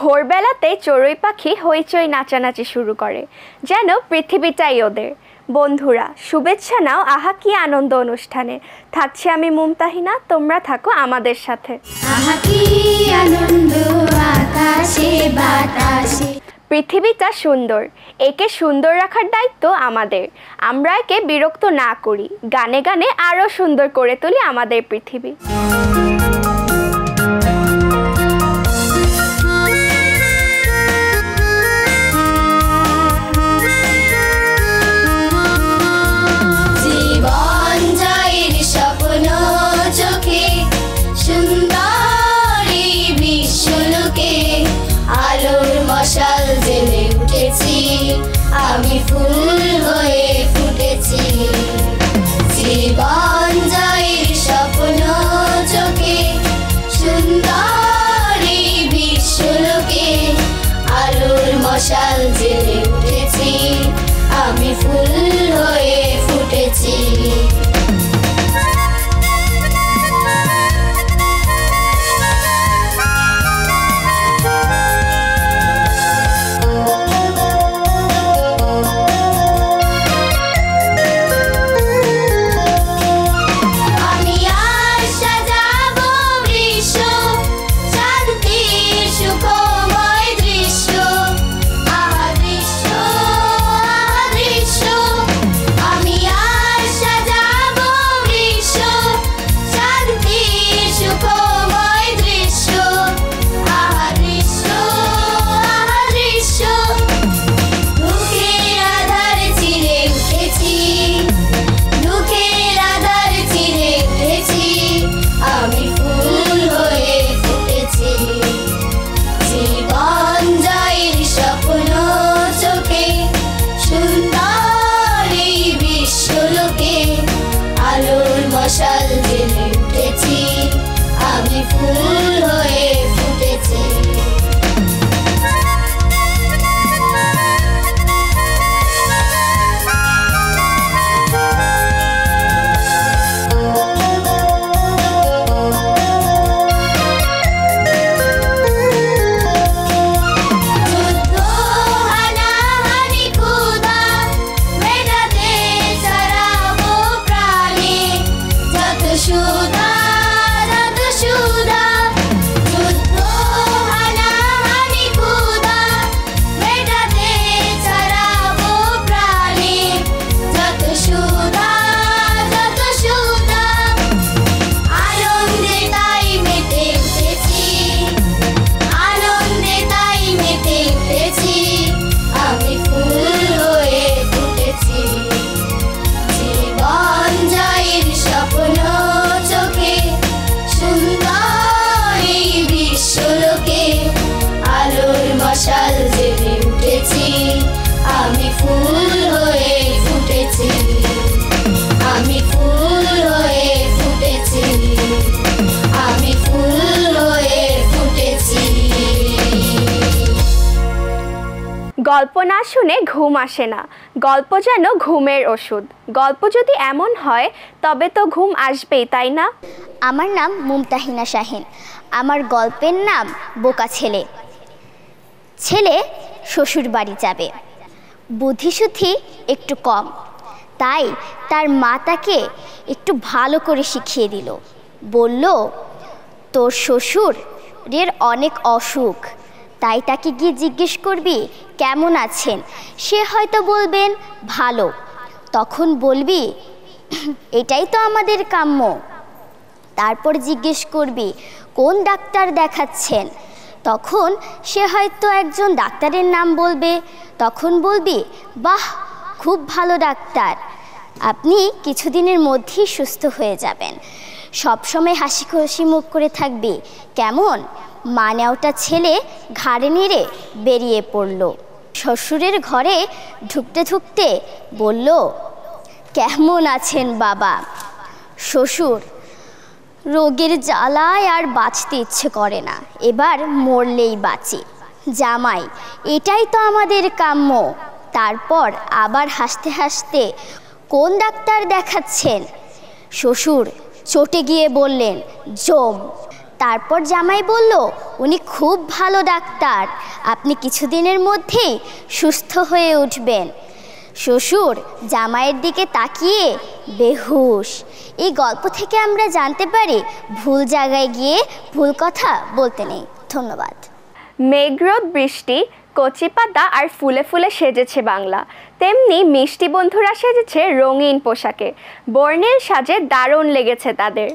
ভোরবেলাতে চড়ুই পাখি হইচই নাচানাচি শুরু করে, যেন পৃথিবীটাই ওদের। বন্ধুরা, শুভেচ্ছা নাও আহা কি আনন্দ অনুষ্ঠানে। থাকছি আমি মুমতাহিনা, তোমরা থাকো আমাদের সাথে। আহা কি আনন্দ আকাশে বাতাসে। পৃথিবীটা সুন্দর, একে সুন্দর রাখার দায়িত্ব আমাদের। আমরা একে বিরক্ত না করি, গানে গানে আরও সুন্দর করে তুলি আমাদের পৃথিবী। মশাল জেলে উঠেছি, আমি ফুল হয়ে ফুটেছি। জীবন জয়ের স্বপ্ন চোখে, সুন্দরী বিশ্বলোকে আলোর মশাল জেলে উঠেছি, আমি ফুল হয়ে ফুটেছি। মশাল জেলে উঠেছি, আমি ফুল হয়ে ফুটেছি। মশাল জেলে উঠেছি, আমি ফুল হয়ে ফুটেছি, আমি ফুল হয়ে ফুটেছি, আমি ফুল হয়ে ফুটেছি। গল্প না শুনে ঘুম আসে না, গল্প যেন ঘুমের ওষুধ। গল্প যদি এমন হয় তবে তো ঘুম আসবেই, তাই না? আমার নাম মুমতাহিনা শাহিন। আমার গল্পের নাম বোকা ছেলে। ছেলে শ্বশুর বাড়ি যাবে, বুদ্ধিশুদ্ধি একটু কম, তাই তার মা তাকে একটু ভালো করে শিখিয়ে দিল। বলল, তোর শ্বশুরের অনেক অসুখ, তাই তাকে গিয়ে জিজ্ঞেস করবি কেমন আছেন। সে হয়তো বলবেন ভালো, তখন বলবি এটাই তো আমাদের কাম্য। তারপর জিজ্ঞেস করবি কোন ডাক্তার দেখাচ্ছেন, তখন সে হয়তো একজন ডাক্তারের নাম বলবে। তখন বলবি বাহ, খুব ভালো ডাক্তার, আপনি কিছুদিনের মধ্যেই সুস্থ হয়ে যাবেন। সবসময় হাসি খুশি মুখ করে থাকবি, কেমন? মানে ওটা ছেলে ঘাড়ে নেড়ে বেরিয়ে পড়ল। শ্বশুরের ঘরে ঢুকতে ঢুকতে বলল, কেমন আছেন বাবা? শ্বশুর, রোগের জ্বালায় আর বাঁচতে ইচ্ছে করে না, এবার মরলেই বাঁচি। জামাই, এটাই তো আমাদের কাম্য। তারপর আবার হাসতে হাসতে, কোন ডাক্তার দেখাচ্ছেন? শ্বশুর, চটে গিয়ে বললেন, জম। তারপর জামাই বলল, উনি খুব ভালো ডাক্তার, আপনি কিছুদিনের মধ্যেই সুস্থ হয়ে উঠবেন। শ্বশুর জামাইয়ের দিকে তাকিয়ে বেহুশ। এই গল্প থেকে আমরা জানতে পারি ভুল জায়গায় গিয়ে ভুল কথা বলতে নেই। ধন্যবাদ। মেঘরোদ, বৃষ্টি, কচি পাতা আর ফুলে ফুলে সেজেছে বাংলা, তেমনি মিষ্টি বন্ধুরা সেজেছে রঙিন পোশাকে। বর্ণিল সাজে দারুণ লেগেছে তাদের।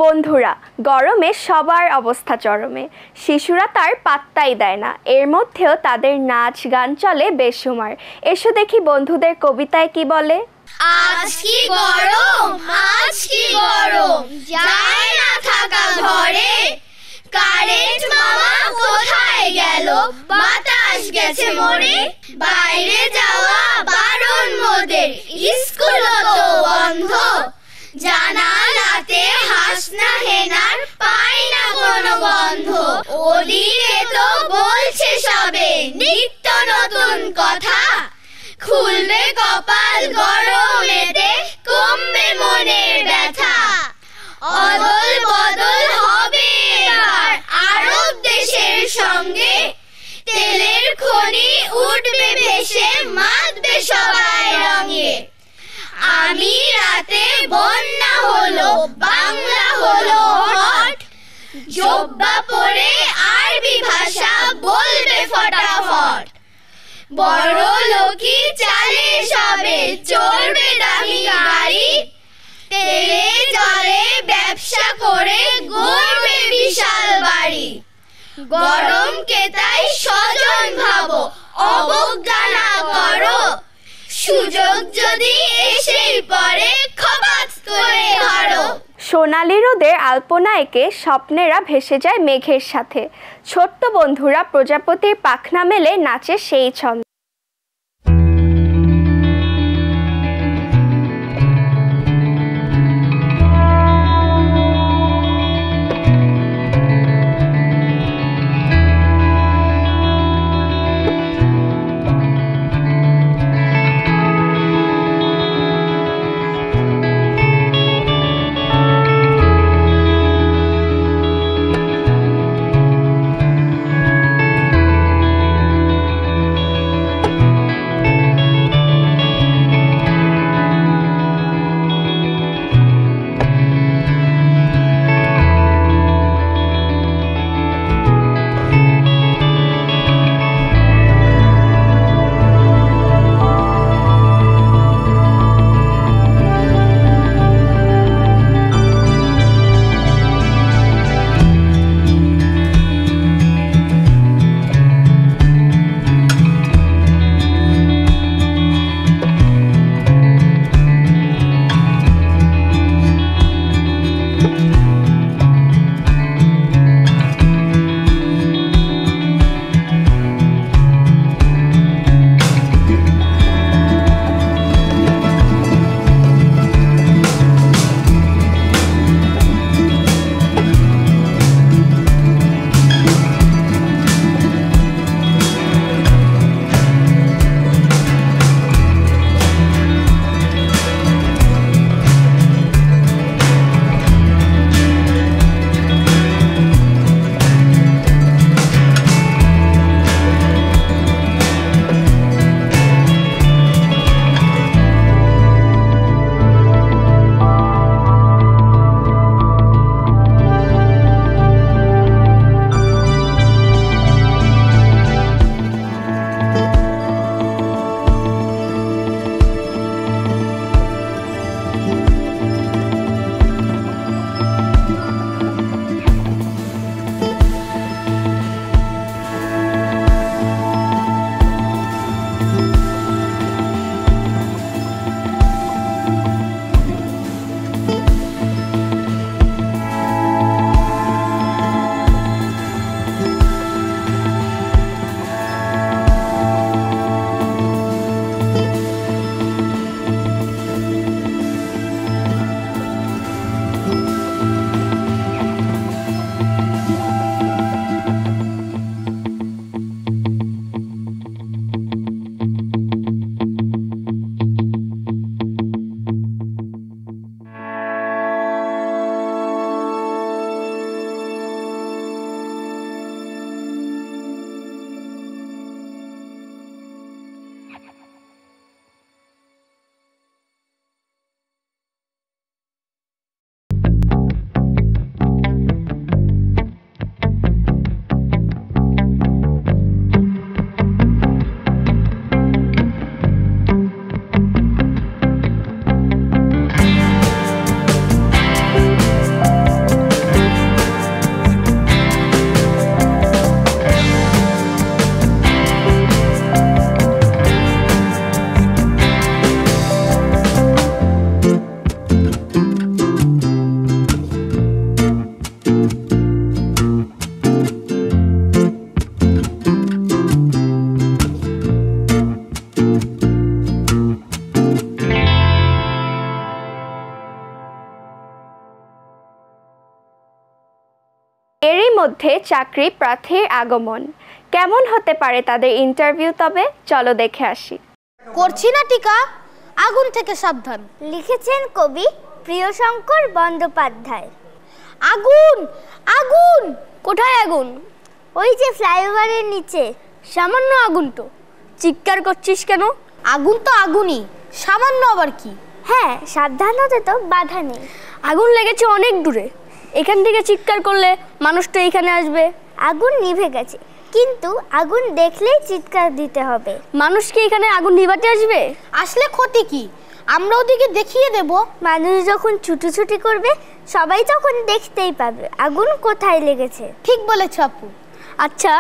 বন্ধুরা, গরমে সবার অবস্থা চরমে। শিশুরা তার পাত্তাই দেয় না, এর মধ্যেও তাদের নাচ গান চলে বেসুমার। এসো দেখি বন্ধুদের কবিতায় কি বলে। আজ কি গরম, আজ কি গরম, যায় না থাকা ঘরে। কারেন্ট মামা কোথায় গেল, বাতাস গেছে মরে। বাইরে যাওয়া বারণ মোদের, স্কুলও তো বন্ধ। জানালাতে হাসনা হেনার, পাই না কোনো গন্ধ। ওদিকে তো বলছে সবে নিত্য নতুন কথা। খুলবে কপাল গরমেতে, কমবে মনের ব্যথা। অদল বদল হবে এবার আরব দেশের সঙ্গে। তাতে বন্যা হলো, বাংলা হলো হট। জব্বা পরে আরবি ভাষা বলবে ফটাফট। বড় লোকি চালে সবে চড়বে দামি গাড়ি, তেলে জলে ব্যবসা করে গড়বে বিশাল বাড়ি। গরমকে তাই স্বজন ভাবো, অবজ্ঞা না করো। সুযোগ যদি এসেই পড়ে খপাত করে ধরো। সোনালি রোদের আলপনা এঁকে স্বপ্নেরা ভেসে যায় মেঘের সাথে। ছোট্ট বন্ধুরা প্রজাপতির পাখনা মেলে নাচে সেই ছন্দ। এরই মধ্যে চাকরি প্রার্থীর আগমন। কেমন হতে পারে তাদের ইন্টারভিউ, তবে চলো দেখে আসি। করছি না টিকা, আগুন থেকে সাবধান। লিখেছেন কবি প্রিয়শঙ্কর বন্দ্যোপাধ্যায়। আগুন আগুন, কোথায় আগুন? ওই যে ফ্লাইওভারের নিচে। সামান্য আগুন তো, চিৎকার করছিস কেন? আগুন তো আগুনই, সামান্য আবার কি? হ্যাঁ, সাবধান হতে তো বাধা নেই। আগুন লেগেছে অনেক দূরে, এখান থেকে চিৎকার করলে মানুষ তো এইখানে আসবে। আগুন নিভে গেছে, কিন্তু আগুন দেখলেই চিৎকার দিতে হবে। মানুষ কি এখানে আগুন নিভাতে আসবে? আসলে ক্ষতি কি? আমরা ওদিকে দেখিয়ে দেব। মানুষ যখন ছুটোছুটি করবে সবাই তখন দেখতেই পাবে আগুন কোথায় লেগেছে। ঠিক বলেছ আপু। আচ্ছা,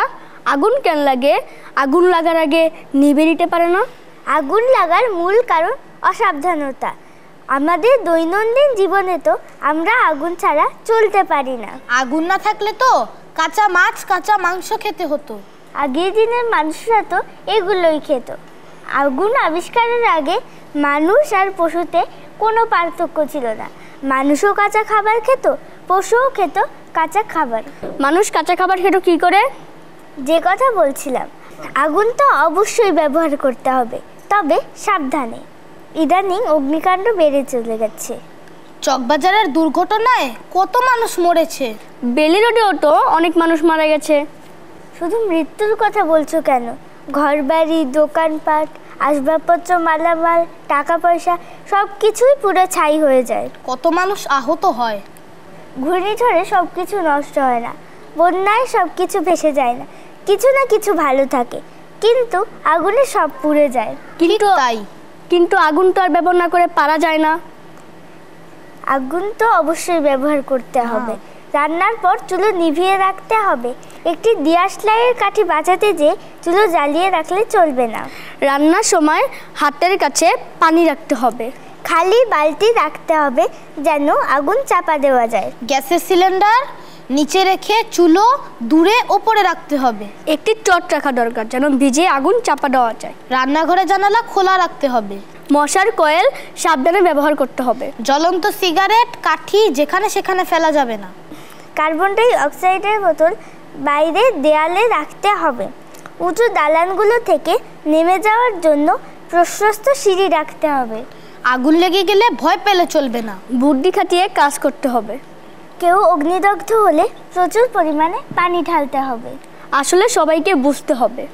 আগুন কেন লাগে? আগুন লাগার আগে নিভে দিতে পারে না? আগুন লাগার মূল কারণ অসাবধানতা। আমাদের দৈনন্দিন জীবনে তো আমরা আগুন ছাড়া চলতে পারি না। আগুন না থাকলে তো কাঁচা মাছ কাঁচা মাংস খেতে হতো। আগের দিনের মানুষরা তো এগুলোই খেত। আগুন আবিষ্কারের আগে মানুষ আর পশুতে কোনো পার্থক্য ছিল না। মানুষও কাঁচা খাবার খেত, পশুও খেত কাঁচা খাবার। মানুষ কাঁচা খাবার খেত কি করে? যে কথা বলছিলাম, আগুন তো অবশ্যই ব্যবহার করতে হবে, তবে সাবধানে। ইদানিং অগ্নিকাণ্ড বেড়ে চলে গেছে। চকবাজারের দুর্ঘটনায় কত মানুষ মরেছে। বেলি রোডেও তো অনেক মানুষ মারা গেছে। শুধু মৃত্যুর কথা বলছো কেন? ঘরবাড়ি, দোকানপাট, আসবাবপত্র, মালামাল, টাকা পয়সা সব কিছুই পুরো ছাই হয়ে যায়। কত মানুষ আহত হয়। ঘূর্ণিঝড়ে সব কিছু নষ্ট হয় না, বন্যায় সব কিছু ভেসে যায় না, কিছু না কিছু ভালো থাকে, কিন্তু আগুনে সব পুড়ে যায়। কিন্তু আগুন তো আর ব্যবহার না করে পারা যায় না। আগুন তো অবশ্যই ব্যবহার করতে হবে। রান্নার পর চুলো নিভিয়ে রাখতে হবে। একটি দিয়াশলাইয়ের কাঠি বাঁচাতে যে চুলো জ্বালিয়ে রাখলে চলবে না। রান্নার সময় হাতের কাছে পানি রাখতে হবে। খালি বালতি রাখতে হবে যেন আগুন চাপা দেওয়া যায়। গ্যাসের সিলিন্ডার নিচে রেখে চুলো দূরে ওপরে রাখতে হবে। একটি চট রাখা দরকার যেন ভিজে আগুন চাপা দেওয়া যায়। রান্নাঘরে জানালা খোলা রাখতে হবে। মশার কয়েল সাবধানে ব্যবহার করতে হবে। জ্বলন্ত সিগারেট, কাঠি যেখানে সেখানে ফেলা যাবে না। কার্বন ডাই অক্সাইডের বোতল বাইরে দেয়ালে রাখতে হবে। উঁচু দালানগুলো থেকে নেমে যাওয়ার জন্য প্রশস্ত সিঁড়ি রাখতে হবে। আগুন লেগে গেলে ভয় পেলে চলবে না, বুদ্ধি খাটিয়ে কাজ করতে হবে। কেউ অগ্নিদগ্ধ হলে প্রচুর পরিমাণে পানি ঢালতে হবে। আসলে সবাইকে বুঝতে হবে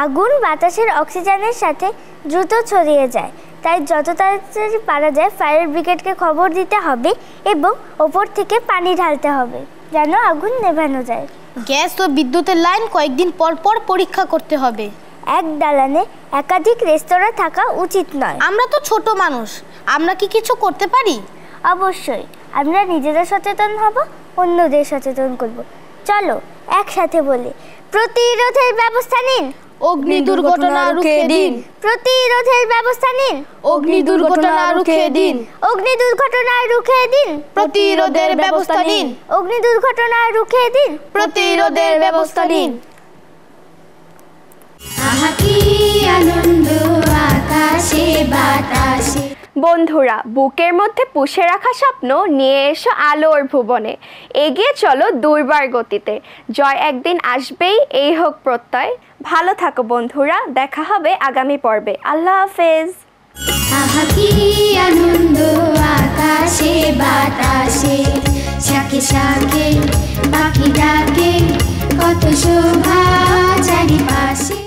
আগুন বাতাসের অক্সিজেনের সাথে দ্রুত ছড়িয়ে যায়, তাই যত তাড়াতাড়ি পারা যায় ফায়ার ব্রিগেডকে খবর দিতে হবে এবং ওপর থেকে পানি ঢালতে হবে যেন আগুন নেভানো যায়। গ্যাস ও বিদ্যুতের লাইন কয়েকদিন পর পর পরীক্ষা করতে হবে। এক দালানে একাধিক রেস্তোরাঁ থাকা উচিত নয়। আমরা তো ছোট মানুষ, আমরা কি কিছু করতে পারি? অবশ্যই আমরা নিজেরা সচেতন হব, অন্যদের সচেতন করব। চলো একসাথে বলি, প্রতিরোধের ব্যবস্থা নিন, অগ্নি দুর্ঘটনা রুখে দিন। প্রতিরোধের ব্যবস্থা নিন, অগ্নি দুর্ঘটনা রুখে দিন। অগ্নি দুর্ঘটনা রুখে দিন, প্রতিরোধের ব্যবস্থা নিন। অগ্নি দুর্ঘটনা রুখে দিন, প্রতিরোধের ব্যবস্থা নিন। আহা কি আনন্দ আকাশে বাতাসে। বন্ধুরা, বুকের মধ্যে পুষে রাখা স্বপ্ন নিয়ে এসো আলোর ভুবনে। এগিয়ে চলো দুর্বার গতিতে, জয় একদিন আসবেই এই হোক প্রত্যয়। ভালো থাকো বন্ধুরা, দেখা হবে আগামী পর্বে। আল্লাহ হাফেজ। আহা কি আনন্দ আকাশে বাতাসে, শাখে শাখে পাখি ডাকে, কত শোভা চারিপাশে।